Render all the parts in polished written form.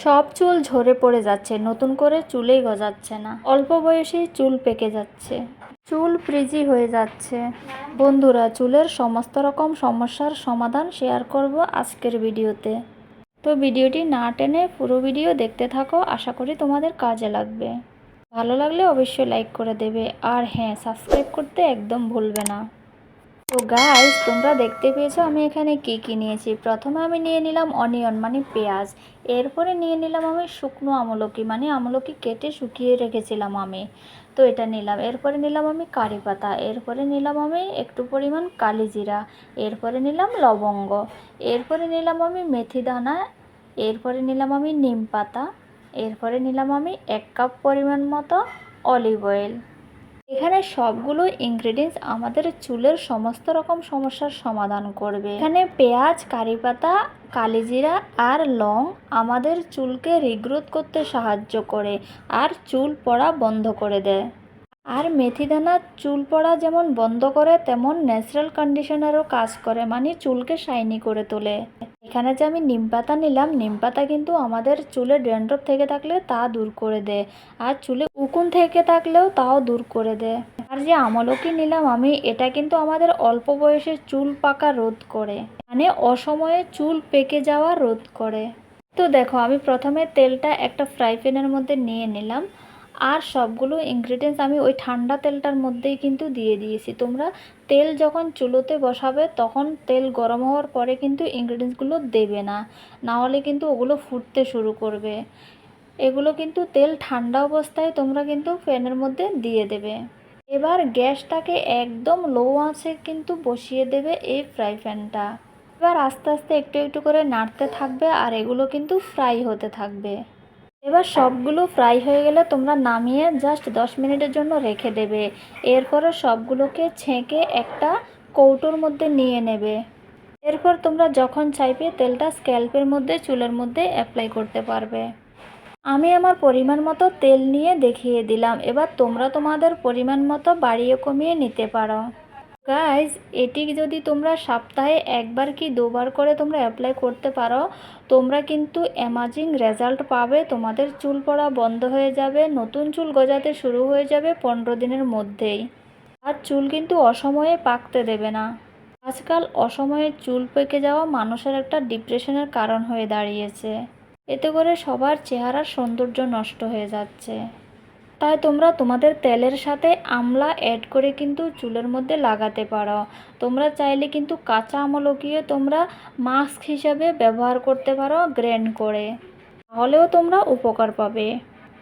সব চুল ঝরে পড়ে যাচ্ছে, নতুন করে চুলেই গজাচ্ছে না। অল্প বয়সেই চুল পেকে যাচ্ছে, চুল ফ্রিজি হয়ে যাচ্ছে। বন্ধুরা, চুলের সমস্ত রকম সমস্যার সমাধান শেয়ার করব আজকের ভিডিওতে। তো ভিডিওটি না টেনে পুরো ভিডিও দেখতে থাকো, আশা করি তোমাদের কাজে লাগবে। ভালো লাগলে অবশ্যই লাইক করে দেবে, আর হ্যাঁ, সাবস্ক্রাইব করতে একদম ভুলবে না। তো গাইস, তোমরা দেখতে পেয়েছো আমি এখানে কি নিয়েছি। প্রথমে আমি নিয়ে নিলাম অনিয়ন মানে পেঁয়াজ, এরপরে নিয়ে নিলাম আমি শুকনো আমলকি মানে আমলকি কেটে শুকিয়ে রেখেছিলাম আমি, তো এটা নিলাম। এরপরে নিলাম আমি কারি পাতা, এরপরে নিলাম আমি একটু পরিমাণ কালিজিরা, এরপরে নিলাম লবঙ্গ, এরপরে নিলাম আমি মেথি দানা, এরপরে নিলাম আমি নিম পাতা, এরপরে নিলাম আমি 1 কাপ পরিমাণ মতো অলিভ অয়েল। এখানে সবগুলো ইনগ্রেডিয়েন্টস আমাদের চুলের সমস্ত রকম সমস্যার সমাধান করবে। এখানে পেঁয়াজ, কারি পাতা, কালিজিরা আর লং আমাদের চুলকে রিগ্রোথ করতে সাহায্য করে আর চুল পড়া বন্ধ করে দেয়। আর মেথি দানা চুল পড়া যেমন বন্ধ করে, তেমন ন্যাচারাল কন্ডিশনারও কাজ করে, মানে চুলকে শাইনি করে তোলে। এখানে যে আমি নিম পাতা নিলাম, নিম পাতা কিন্তু আমাদের চুলে ড্যান্ড্রফ থেকে থাকলে তা দূর করে দেয়, আর চুলে উকুন থেকে থাকলেও তাও দূর করে দেয়। আর যে আমলকি নিলাম আমি, এটা কিন্তু আমাদের অল্প বয়সে চুল পাকা রোধ করে, মানে অসময়ে চুল পেকে যাওয়া রোধ করে। তো দেখো, আমি প্রথমে তেলটা একটা ফ্রাই প্যানের মধ্যে নিয়ে নিলাম, আর সবগুলো ইনগ্রিডিয়েন্টস আমি ওই ঠান্ডা তেলটার মধ্যেই কিন্তু দিয়ে দিয়েছি। তোমরা তেল যখন চুলোতে বসাবে তখন তেল গরম হওয়ার পরে কিন্তু ইনগ্রিডিয়েন্টসগুলো দেবে না, না হলে কিন্তু ওগুলো ফুটতে শুরু করবে। এগুলো কিন্তু তেল ঠান্ডা অবস্থায় তোমরা কিন্তু প্যানের মধ্যে দিয়ে দেবে। এবার গ্যাসটাকে একদম লো আঁচে কিন্তু বসিয়ে দেবে এই ফ্রাই প্যানটা। এবার আস্তে আস্তে একটু একটু করে নাড়তে থাকবে, আর এগুলো কিন্তু ফ্রাই হতে থাকবে। এবার সবগুলো ফ্রাই হয়ে গেলে তোমরা নামিয়ে জাস্ট 10 মিনিটের জন্য রেখে দেবে। এরপরে সবগুলোকে ছেঁকে একটা কৌটোর মধ্যে নিয়ে নেবে। এরপর তোমরা যখন চাইবে তেলটা স্ক্যাল্পের মধ্যে, চুলের মধ্যে অ্যাপ্লাই করতে পারবে। আমি আমার পরিমাণ মতো তেল নিয়ে দেখিয়ে দিলাম, এবার তোমরা তোমাদের পরিমাণ মতো বাড়িয়ে কমিয়ে নিতে পারো। গাইজ, এটি যদি তোমরা সপ্তাহে 1 বার কি 2 বার করে তোমরা অ্যাপ্লাই করতে পারো, তোমরা কিন্তু অ্যামেজিং রেজাল্ট পাবে। তোমাদের চুল পড়া বন্ধ হয়ে যাবে, নতুন চুল গজাতে শুরু হয়ে যাবে 15 দিনের মধ্যেই। আর চুল কিন্তু অসময়ে পাকতে দেবে না। আজকাল অসময়ে চুল পেকে যাওয়া মানুষের একটা ডিপ্রেশনের কারণ হয়ে দাঁড়িয়েছে, এতে করে সবার চেহারার সৌন্দর্য নষ্ট হয়ে যাচ্ছে। তাই তোমরা তোমাদের তেলের সাথে আমলা অ্যাড করে কিন্তু চুলের মধ্যে লাগাতে পারো। তোমরা চাইলে কিন্তু কাঁচা আমলকিও তোমরা মাস্ক হিসাবে ব্যবহার করতে পারো গ্রাইন্ড করে, তাহলেও তোমরা উপকার পাবে।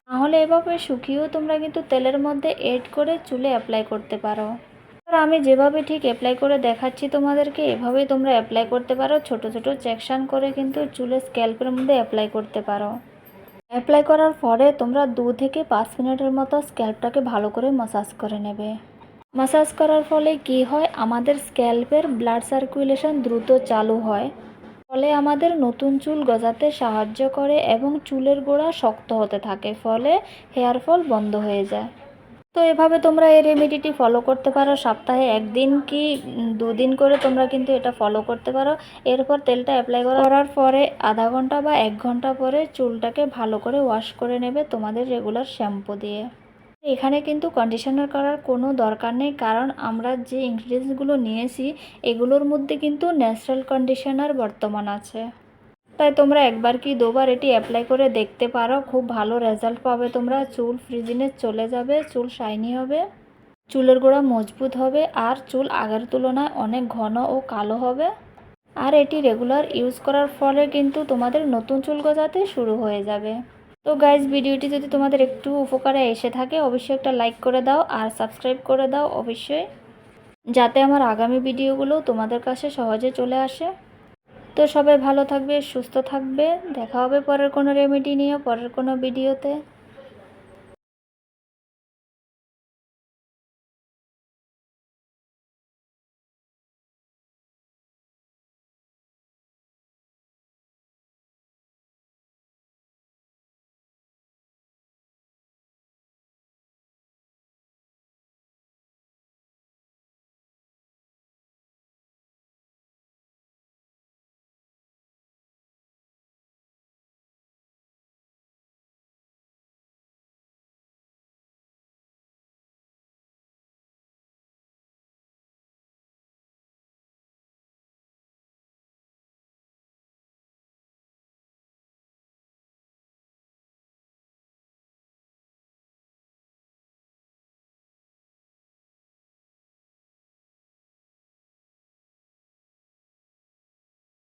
নাহলে এভাবে শুকিয়েও তোমরা কিন্তু তেলের মধ্যে অ্যাড করে চুলে অ্যাপ্লাই করতে পারো। আর আমি যেভাবে ঠিক অ্যাপ্লাই করে দেখাচ্ছি তোমাদেরকে, এভাবেই তোমরা অ্যাপ্লাই করতে পারো। ছোট ছোট সেকশন করে কিন্তু চুলের স্ক্যাল্পের মধ্যে অ্যাপ্লাই করতে পারো। অ্যাপ্লাই করার পরে তোমরা 2 থেকে 5 মিনিটের মতো স্ক্যাল্পটাকে ভালো করে ম্যাসাজ করে নেবে। ম্যাসাজ করার ফলে কি হয়, আমাদের স্ক্যাল্পের ব্লাড সার্কুলেশন দ্রুত চালু হয়, ফলে আমাদের নতুন চুল গজাতে সাহায্য করে এবং চুলের গোড়া শক্ত হতে থাকে, ফলে হেয়ার ফল বন্ধ হয়ে যায়। তো এভাবে তোমরা এই রেমেডিটি ফলো করতে পারো। সপ্তাহে 1 দিন কি 2 দিন করে তোমরা কিন্তু এটা ফলো করতে পারো। এরপর তেলটা অ্যাপ্লাই করার পরে আধা ঘন্টা বা 1 ঘন্টা পরে চুলটাকে ভালো করে ওয়াশ করে নেবে তোমাদের রেগুলার শ্যাম্পু দিয়ে। এখানে কিন্তু কন্ডিশনার করার কোনো দরকার নেই, কারণ আমরা যে ইনগ্রিডিয়েন্টসগুলো নিয়েছি এগুলোর মধ্যে কিন্তু ন্যাচারাল কন্ডিশনার বর্তমান আছে। তাই তোমরা 1 বার কি 2 বার এটি অ্যাপ্লাই করে দেখতে পারো, খুব ভালো রেজাল্ট পাবে তোমরা। চুল ফ্রিজিনেস চলে যাবে, চুল শাইনি হবে, চুলের গোড়া মজবুত হবে, আর চুল আগের তুলনায় অনেক ঘন ও কালো হবে। আর এটি রেগুলার ইউজ করার ফলে কিন্তু তোমাদের নতুন চুল গজাতে শুরু হয়ে যাবে। তো গাইজ, ভিডিওটি যদি তোমাদের একটু উপকারে এসে থাকে অবশ্যই একটা লাইক করে দাও, আর সাবস্ক্রাইব করে দাও অবশ্যই, যাতে আমার আগামী ভিডিওগুলো তোমাদের কাছে সহজে চলে আসে। তো সবাই ভালো থাকবে, সুস্থ থাকবে। দেখা হবে পরের কোনো রেমেডি নিয়ে, পরের কোনো ভিডিওতে।